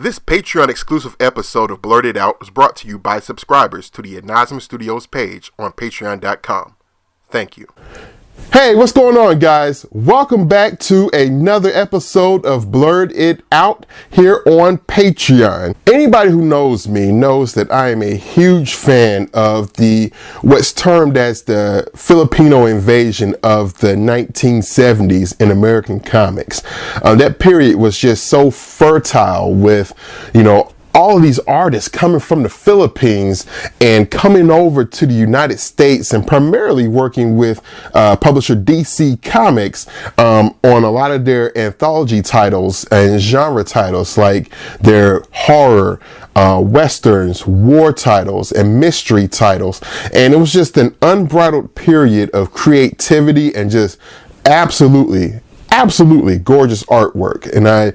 This Patreon exclusive episode of Blerded Out was brought to you by subscribers to the Inazuma Studios page on patreon.com. Thank you. Hey, what's going on, guys? Welcome back to another episode of Blerd It Out here on Patreon. Anybody who knows me knows that I am a huge fan of what's termed as the Filipino invasion of the 1970s in American comics. That period was just so fertile with, all of these artists coming from the Philippines and coming over to the United States and primarily working with publisher DC Comics on a lot of their anthology titles and genre titles, like their horror, westerns, war titles, and mystery titles. And it was just an unbridled period of creativity and just absolutely gorgeous artwork. And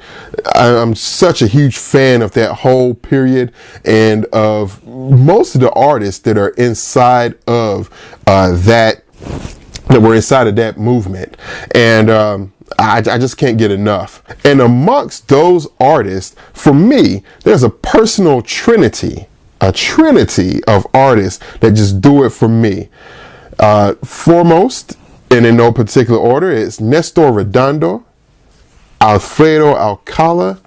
I'm such a huge fan of that whole period and of most of the artists that are inside of that were inside of that movement. And I just can't get enough. And amongst those artists, for me, there's a personal trinity of artists that just do it for me. Foremost, and in no particular order, it's Nestor Redondo, Alfredo Alcala,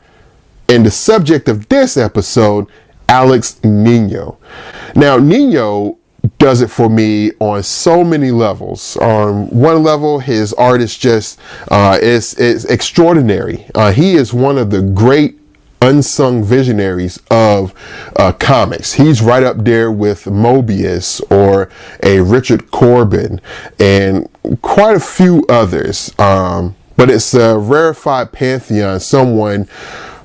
and the subject of this episode, Alex Nino. Now, Nino does it for me on so many levels. On one level, his art is just is extraordinary. He is one of the great unsung visionaries of comics. He's right up there with Mobius or a Richard Corbin and quite a few others. But it's a rarefied pantheon, someone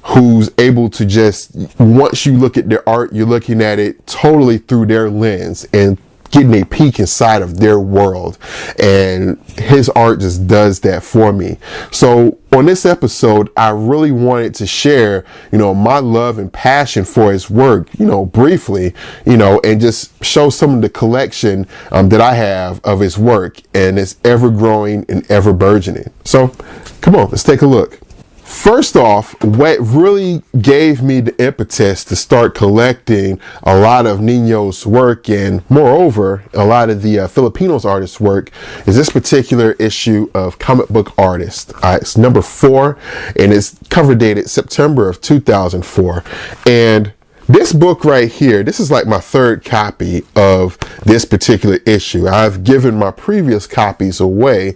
who's able to just, once you look at their art, you're looking at it totally through their lens and getting a peek inside of their world. And his art just does that for me. So on this episode, I really wanted to share, my love and passion for his work, briefly, and just show some of the collection that I have of his work, and it's ever growing and ever burgeoning. So come on, let's take a look. First off, what really gave me the impetus to start collecting a lot of Nino's work, and moreover, a lot of the Filipinos artists' work, is this particular issue of Comic Book Artist. It's number 4, and it's cover dated September of 2004. And this book right here, this is like my 3rd copy of this particular issue. I've given my previous copies away,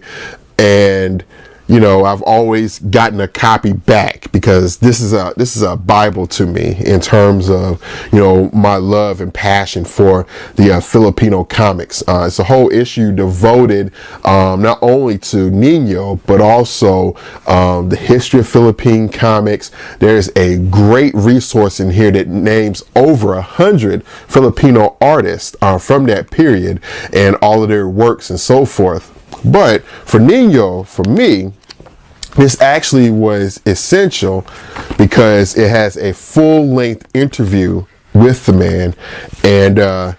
and I've always gotten a copy back because this is a Bible to me in terms of, my love and passion for the Filipino comics. It's a whole issue devoted not only to Nino, but also the history of Philippine comics. There's a great resource in here that names over 100 Filipino artists from that period and all of their works and so forth. But for Nino, for me, this actually was essential because it has a full-length interview with the man. And I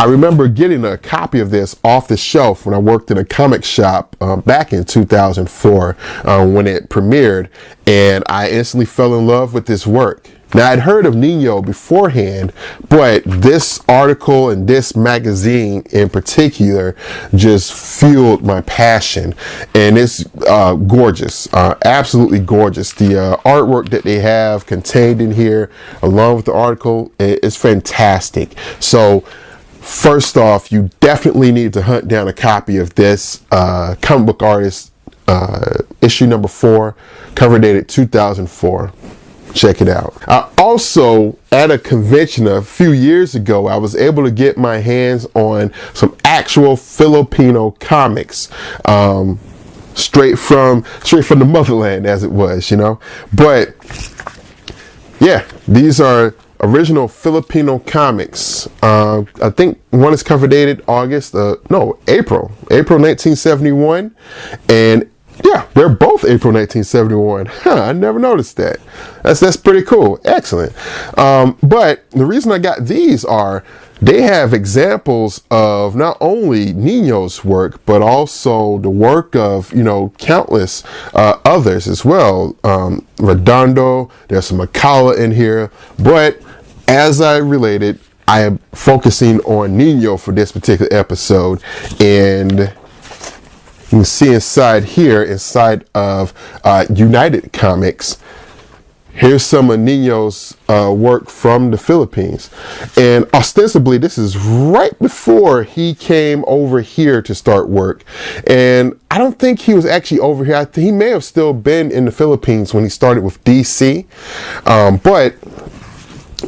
remember getting a copy of this off the shelf when I worked in a comic shop back in 2004 when it premiered, and I instantly fell in love with this work. Now, I'd heard of Nino beforehand, but this article and this magazine in particular just fueled my passion. And it's gorgeous, absolutely gorgeous. The artwork that they have contained in here, along with the article, is fantastic. So, first off, you definitely need to hunt down a copy of this Comic Book Artist issue number 4, cover dated 2004. Check it out. Also, at a convention a few years ago, I was able to get my hands on some actual Filipino comics, straight from the motherland, as it was, But yeah, these are original Filipino comics. I think one is cover dated April 1971, and Yeah, they're both April 1971. I never noticed that. That's pretty cool. Excellent. But the reason I got these are they have examples of not only Nino's work, but also the work of, countless others as well. Redondo, there's some Alcala in here. But as I related, I am focusing on Nino for this particular episode. And you can see inside of United Comics, here's some of Nino's work from the Philippines. And ostensibly, this is right before he came over here to start work. And I don't think he was actually over here. I think he may have still been in the Philippines when he started with DC. But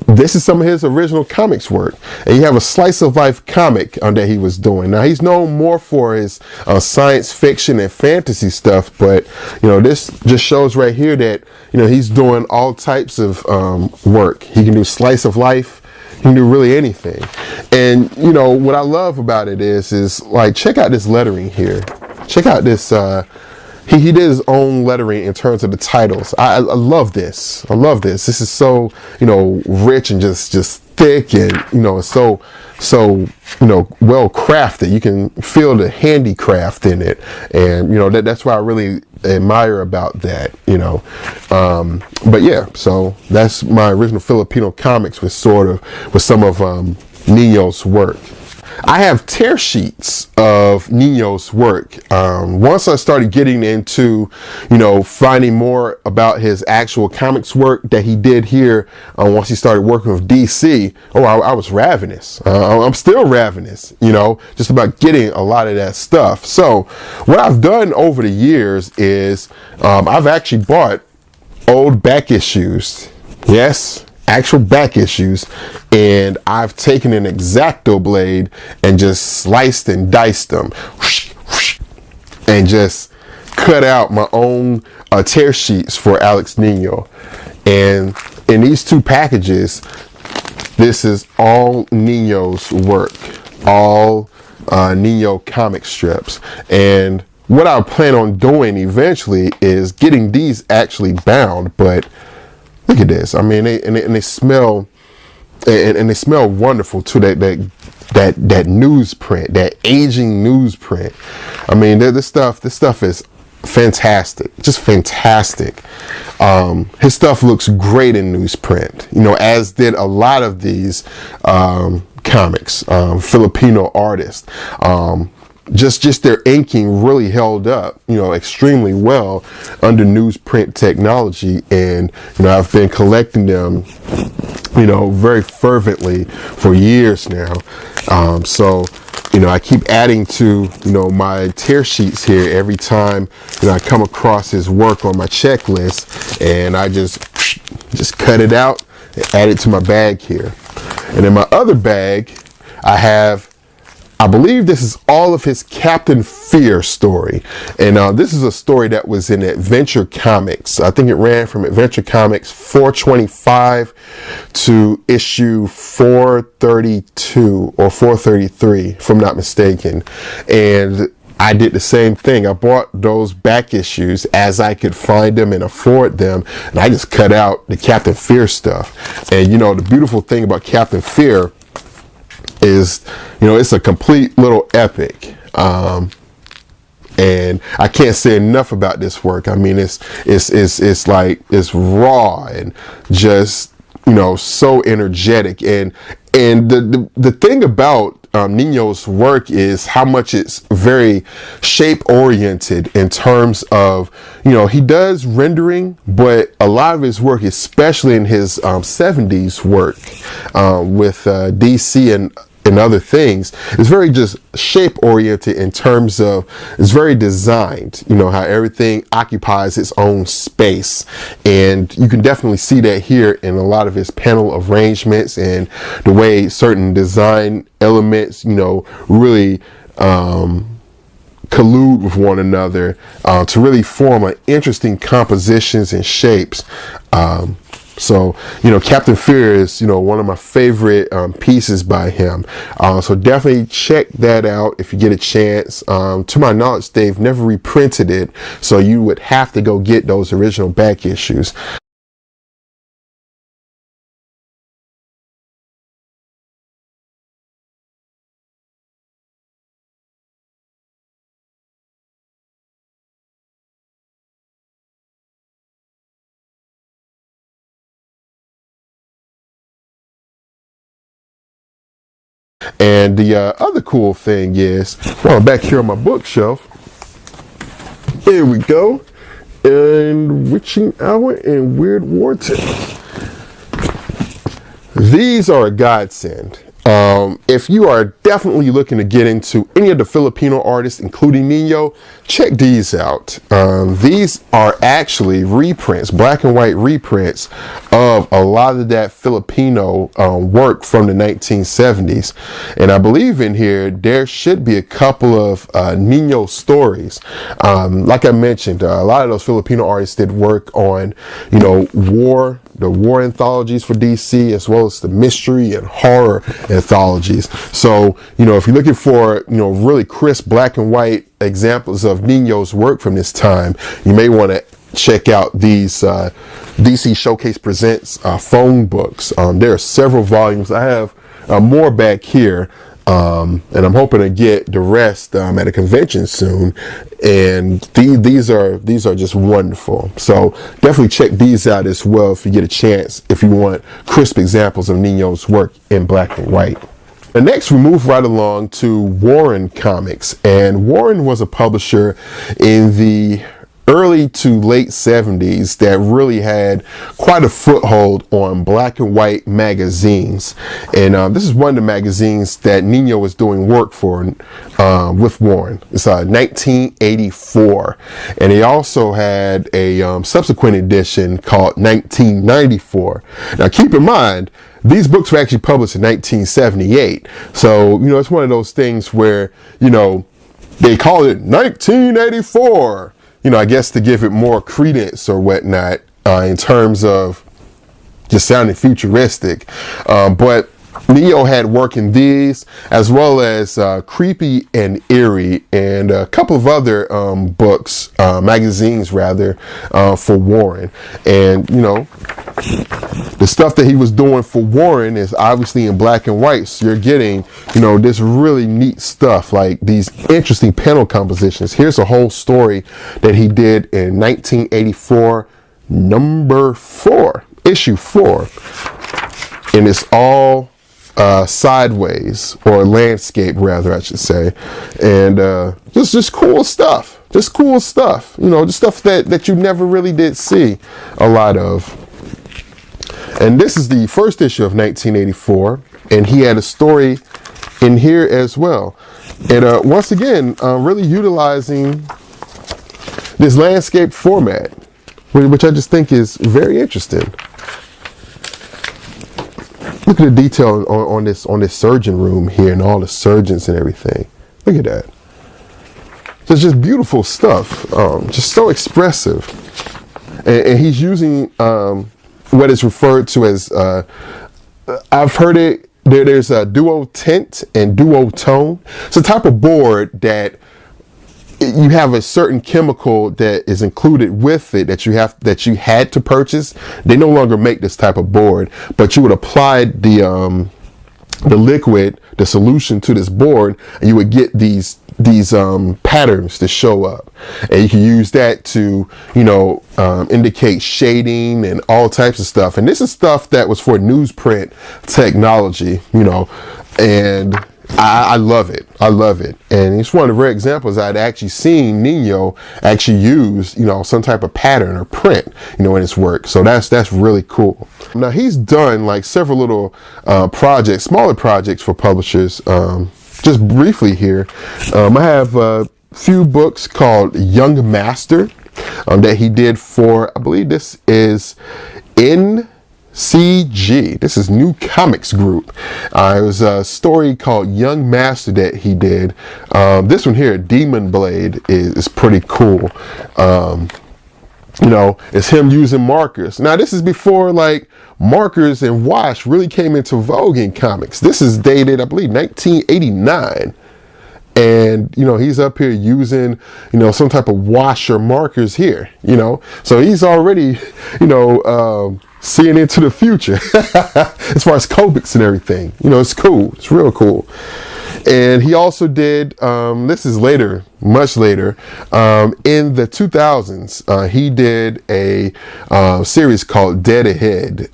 this is some of his original comics work. And you have a slice of life comic that he was doing. Now, he's known more for his science fiction and fantasy stuff, but, this just shows right here that, he's doing all types of work. He can do slice of life. He can do really anything. And, what I love about it is like, check out this lettering here. Check out this, he did his own lettering in terms of the titles. I love this. I love this. This is so, rich and just thick and, it's so well crafted. You can feel the handicraft in it. And, that's what I really admire about that, But yeah, so that's my original Filipino comics with some of Nino's work. I have tear sheets of Nino's work. Once I started getting into, finding more about his actual comics work that he did here, once he started working with DC, I was ravenous. I'm still ravenous, just about getting a lot of that stuff. So what I've done over the years is I've actually bought old back issues. Yes. Actual back issues, and I've taken an X-Acto blade and just sliced and diced them and just cut out my own tear sheets for Alex Nino. And in these two packages, this is all Nino's work, all Nino comic strips. And what I plan on doing eventually is getting these actually bound, but look at this. I mean, they smell, and they smell wonderful too. That newsprint, that aging newsprint. I mean, this stuff is fantastic, just fantastic. His stuff looks great in newsprint, as did a lot of these comics, Filipino artists. Just their inking really held up, extremely well under newsprint technology. And, I've been collecting them, very fervently for years now. So, I keep adding to, my tear sheets here every time, I come across his work on my checklist, and I just cut it out and add it to my bag here. And in my other bag, I believe this is all of his Captain Fear story. And this is a story that was in Adventure Comics. I think it ran from Adventure Comics 425 to issue 432 or 433, if I'm not mistaken. And I did the same thing. I bought those back issues as I could find them and afford them. And I just cut out the Captain Fear stuff. And, the beautiful thing about Captain Fear is, it's a complete little epic. And I can't say enough about this work. I mean, it's raw and just, so energetic. And the thing about Nino's work is how much it's very shape oriented in terms of, he does rendering, but a lot of his work, especially in his 70s work with DC and other things, is very just shape oriented in terms of it's very designed, how everything occupies its own space. And you can definitely see that here in a lot of his panel arrangements and the way certain design elements, really collude with one another to really form an interesting compositions and shapes. So, Captain Fear is, one of my favorite pieces by him. So definitely check that out if you get a chance. To my knowledge, they've never reprinted it, so you would have to go get those original back issues. And the other cool thing is, well, I'm back here on my bookshelf. Here we go. And Witching Hour and Weird War Tales. These are a godsend. If you are definitely looking to get into any of the Filipino artists, including Nino, check these out. These are actually reprints, black and white reprints of a lot of that Filipino work from the 1970s. And I believe in here, there should be a couple of Nino stories. Like I mentioned, a lot of those Filipino artists did work on, the war anthologies for DC, as well as the mystery and horror anthologies. So, if you're looking for, really crisp black and white examples of Nino's work from this time, you may want to check out these DC Showcase Presents phone books. There are several volumes. I have more back here. And I'm hoping to get the rest at a convention soon. And these are just wonderful. So definitely check these out as well if you get a chance, if you want crisp examples of Nino's work in black and white. And next we move right along to Warren Comics. And Warren was a publisher in the early to late 70s that really had quite a foothold on black and white magazines. And this is one of the magazines that Nino was doing work for with Warren. It's 1984. And he also had a subsequent edition called 1994. Now keep in mind, these books were actually published in 1978. So, it's one of those things where, they call it 1984. I guess to give it more credence or whatnot, in terms of just sounding futuristic. But Neo had work in these, as well as Creepy and Eerie, and a couple of other books, magazines rather, for Warren. And, the stuff that he was doing for Warren is obviously in black and white. So you're getting, this really neat stuff, like these interesting panel compositions. Here's a whole story that he did in 1984, issue 4. And it's all sideways, or landscape rather, I should say. And just cool stuff. Just cool stuff. Just stuff that you never really did see a lot of. And this is the first issue of 1984, and he had a story in here as well. And once again, really utilizing this landscape format, which I just think is very interesting. Look at the detail on this surgeon room here and all the surgeons and everything. Look at that. So it's just beautiful stuff. Just so expressive. And he's using what is referred to as, I've heard it, there's a duo tint and duo tone. It's a type of board that you have a certain chemical that is included with it that you had to purchase. They no longer make this type of board, but you would apply the liquid, the solution to this board, and you would get these patterns to show up, and you can use that to indicate shading and all types of stuff. And this is stuff that was for newsprint technology, and I love it. I love it. And it's one of the rare examples I'd actually seen Nino actually use, some type of pattern or print, in his work. So that's really cool. Now he's done like several little projects, smaller projects for publishers. Just briefly here, I have a few books called Young Master that he did for, I believe this is NCG. This is New Comics Group. It was a story called Young Master that he did. This one here, Demon Blade, is pretty cool. it's him using markers. Now, this is before like markers and wash really came into vogue in comics. This is dated, I believe, 1989. And, he's up here using, some type of wash or markers here, So he's already, seeing into the future as far as comics and everything. It's cool. It's real cool. And he also did, this is later, much later, in the 2000s, he did a series called Dead Ahead.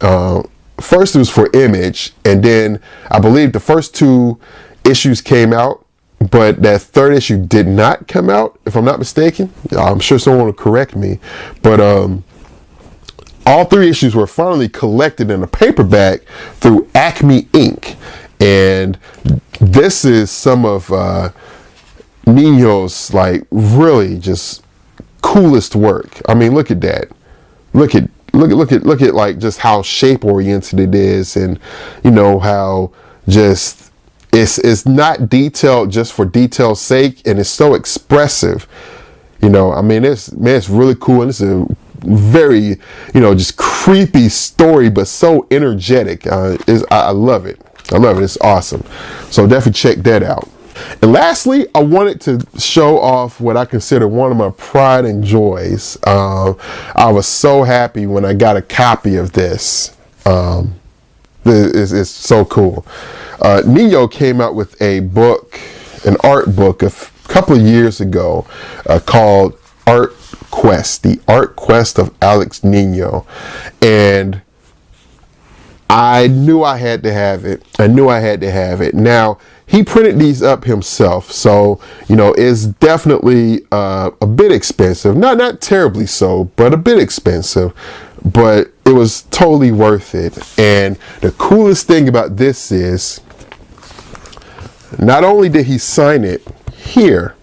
First it was for Image, and then I believe the first 2 issues came out, but that 3rd issue did not come out, if I'm not mistaken. I'm sure someone will correct me. But all 3 issues were finally collected in a paperback through Acme Inc. And this is some of Nino's like really just coolest work. I mean, look at that. Look at like just how shape oriented it is, and how just it's not detailed just for detail's sake, and it's so expressive. I mean, it's really cool, and it's a very just creepy story, but so energetic. I love it. I love it. It's awesome. So definitely check that out. And lastly, I wanted to show off what I consider one of my pride and joys. I was so happy when I got a copy of this. It's so cool. Nino came out with a book, an art book, a couple of years ago called Art Quest, the Art Quest of Alex Nino. And I knew I had to have it. Now, he printed these up himself, so, it's definitely a bit expensive. Not terribly so, but a bit expensive. But it was totally worth it. And the coolest thing about this is, not only did he sign it here,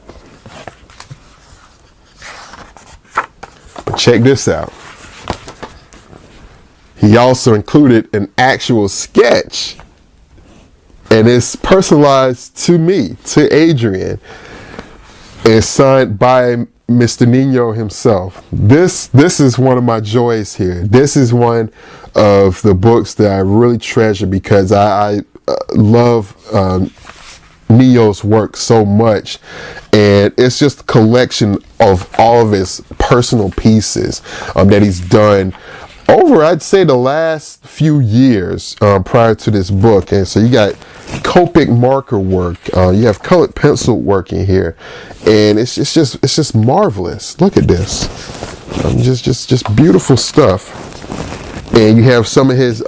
but check this out. He also included an actual sketch, and it's personalized to me, to Adrian, and signed by Mr. Nino himself. This is one of my joys here. This is one of the books that I really treasure because I love Nino's work so much, and it's just a collection of all of his personal pieces that he's done over, I'd say, the last few years prior to this book. And so you got Copic marker work, you have colored pencil work in here, and it's just marvelous. Look at this, just beautiful stuff. And you have some of his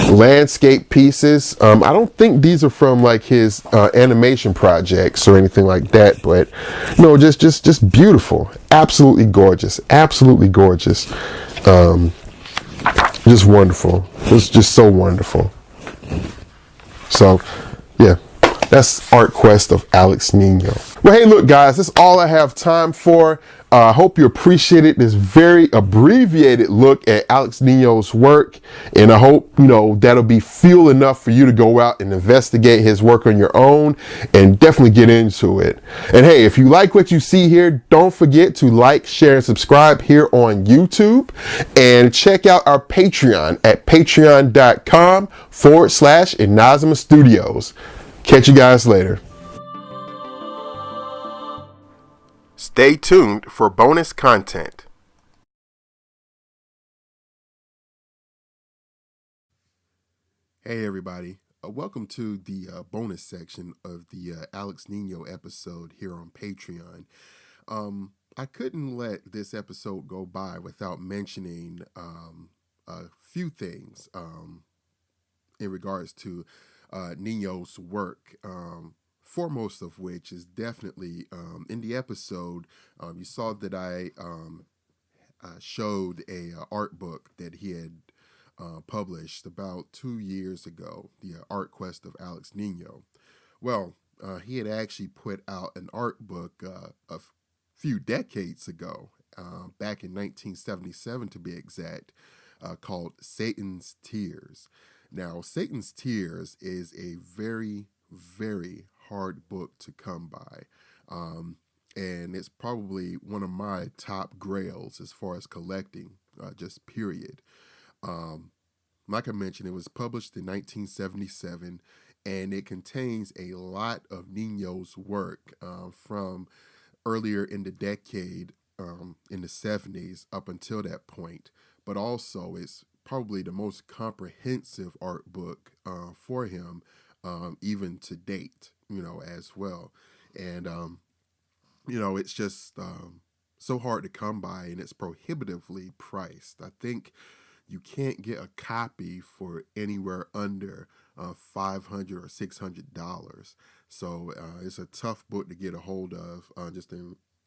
landscape pieces. I don't think these are from like his animation projects or anything like that, but no, just beautiful, absolutely gorgeous, just wonderful. It's just so wonderful. So, yeah, that's Art Quest of Alex Nino. Well, hey, look, guys, that's all I have time for. I hope you appreciated this very abbreviated look at Alex Nino's work, and I hope, that'll be fuel enough for you to go out and investigate his work on your own and definitely get into it. And hey, if you like what you see here, don't forget to like, share, and subscribe here on YouTube, and check out our Patreon at patreon.com/Inazuma Studios. Catch you guys later. Stay tuned for bonus content. Hey everybody, welcome to the bonus section of the Alex Nino episode here on Patreon. I couldn't let this episode go by without mentioning a few things in regards to Nino's work. Foremost of which is definitely in the episode, you saw that I showed a art book that he had published about 2 years ago, the Art Quest of Alex Nino. Well, he had actually put out an art book a few decades ago, back in 1977 to be exact, called Satan's Tears. Now, Satan's Tears is a very, very hard book to come by. and it's probably one of my top grails as far as collecting, just period. Um, like I mentioned, it was published in 1977, and it contains a lot of Nino's work from earlier in the decade, in the 70s, up until that point. But also, it's probably the most comprehensive art book for him, even to date, as well. And it's just so hard to come by, and it's prohibitively priced. I think you can't get a copy for anywhere under $500 or $600. So it's a tough book to get a hold of,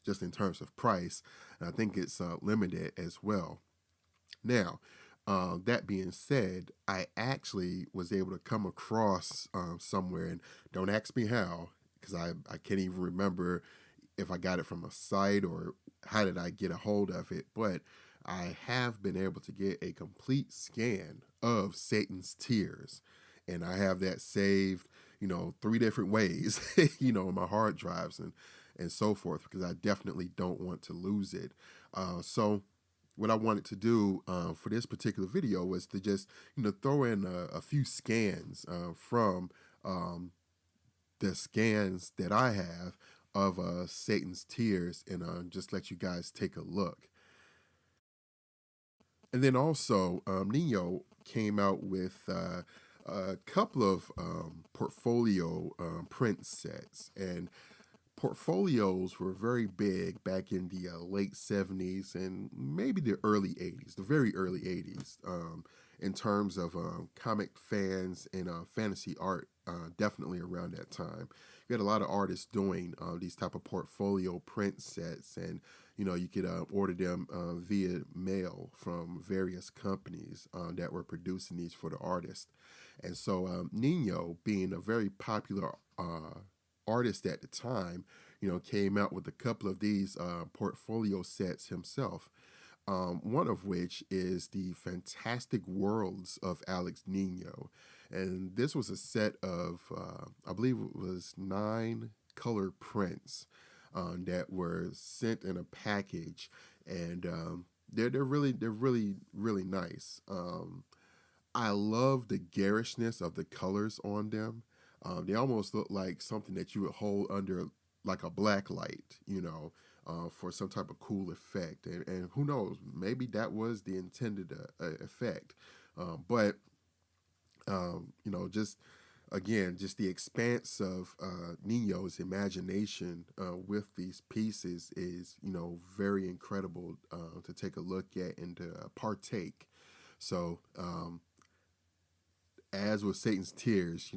just in terms of price. And I think it's limited as well. Now, that being said, I actually was able to come across somewhere, and don't ask me how, because I can't even remember if I got it from a site or how did I get a hold of it, but I have been able to get a complete scan of Satan's Tears. And I have that saved, three different ways, in my hard drives and so forth, because I definitely don't want to lose it. So what I wanted to do for this particular video was to just, throw in a few scans from the scans that I have of Satan's Tears, and just let you guys take a look. And then also, Nino came out with a couple of portfolio print sets. And portfolios were very big back in the late 70s and maybe the early 80s, the very early 80s, in terms of comic fans and fantasy art, definitely around that time. You had a lot of artists doing these type of portfolio print sets, and you could order them via mail from various companies that were producing these for the artist. And so Nino, being a very popular artist at the time, came out with a couple of these portfolio sets himself. One of which is the Fantastic Worlds of Alex Nino. And this was a set of, I believe it was 9 color prints that were sent in a package. And they're really nice. I love the garishness of the colors on them. They almost look like something that you would hold under like a black light, for some type of cool effect. And who knows, maybe that was the intended effect. But, just again, just the expanse of Nino's imagination with these pieces is, very incredible to take a look at and to partake. So, as with Satan's Tears,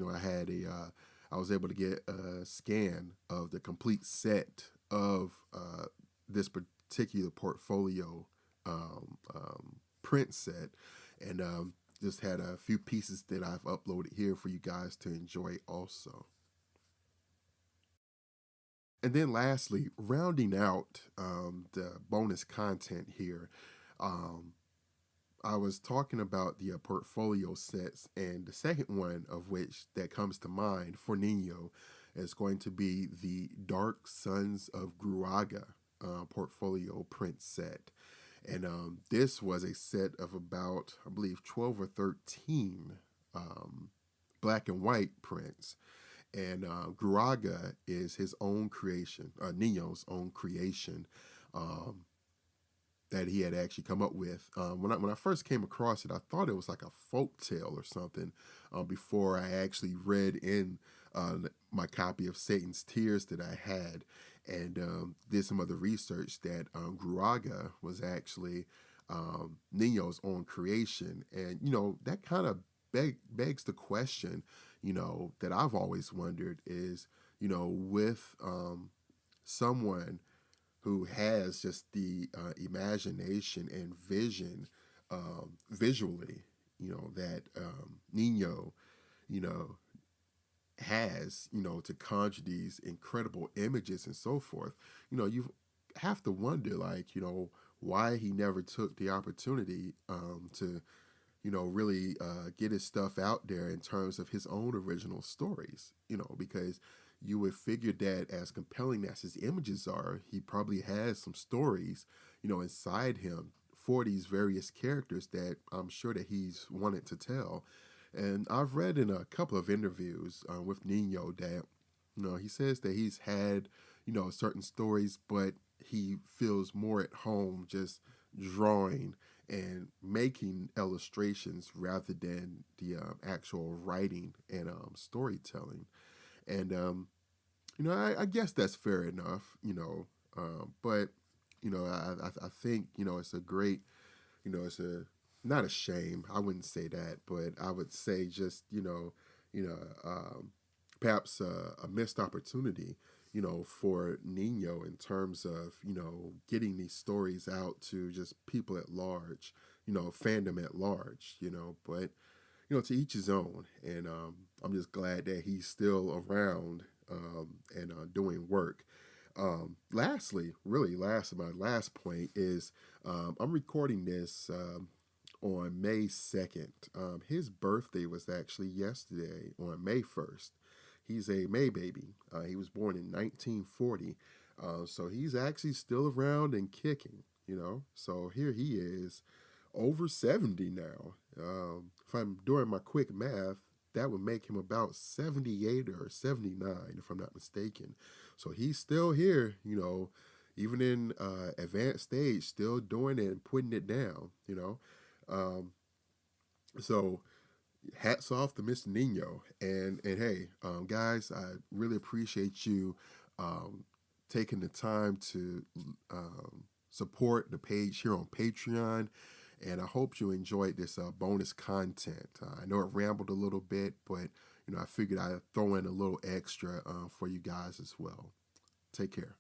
I was able to get a scan of the complete set of this particular portfolio print set, and just had a few pieces that I've uploaded here for you guys to enjoy also. And then lastly, rounding out the bonus content here, um, I was talking about the portfolio sets, and the second one of which that comes to mind for Nino is going to be the Dark Sons of Gruaga portfolio print set. And this was a set of about, I believe, 12 or 13 um, black and white prints. And Gruaga is his own creation, Nino's own creation. Um, that he had actually come up with. When I first came across it, I thought it was like a folk tale or something. Before I actually read in my copy of Satan's Tears that I had, and did some other research that Gruaga was actually Nino's own creation, and that kind of begs the question, that I've always wondered is, with someone who has just the imagination and vision visually, that Nino, you know, has, to conjure these incredible images and so forth. You have to wonder, like, why he never took the opportunity to, really get his stuff out there in terms of his own original stories, because you would figure that as compelling as his images are, he probably has some stories, inside him for these various characters that I'm sure that he's wanted to tell. And I've read in a couple of interviews with Nino that, he says that he's had, certain stories, but he feels more at home just drawing and making illustrations rather than the actual writing and storytelling. And I guess that's fair enough, but I think it's a great, it's a not a shame. I wouldn't say that, but I would say just you know, perhaps a missed opportunity, for Nino in terms of getting these stories out to just people at large, fandom at large, but to each his own. And I'm just glad that he's still around and doing work. Lastly, really, my last point is I'm recording this on May 2nd. His birthday was actually yesterday on May 1st. He's a May baby. He was born in 1940. So he's actually still around and kicking, So here he is, over 70 now. If I'm doing my quick math, that would make him about 78 or 79, if I'm not mistaken. So he's still here, even in advanced stage, still doing it and putting it down. Um, so hats off to Mr. Nino. And hey, guys, I really appreciate you um, taking the time to support the page here on Patreon. And I hope you enjoyed this bonus content. I know it rambled a little bit, but I figured I'd throw in a little extra for you guys as well. Take care.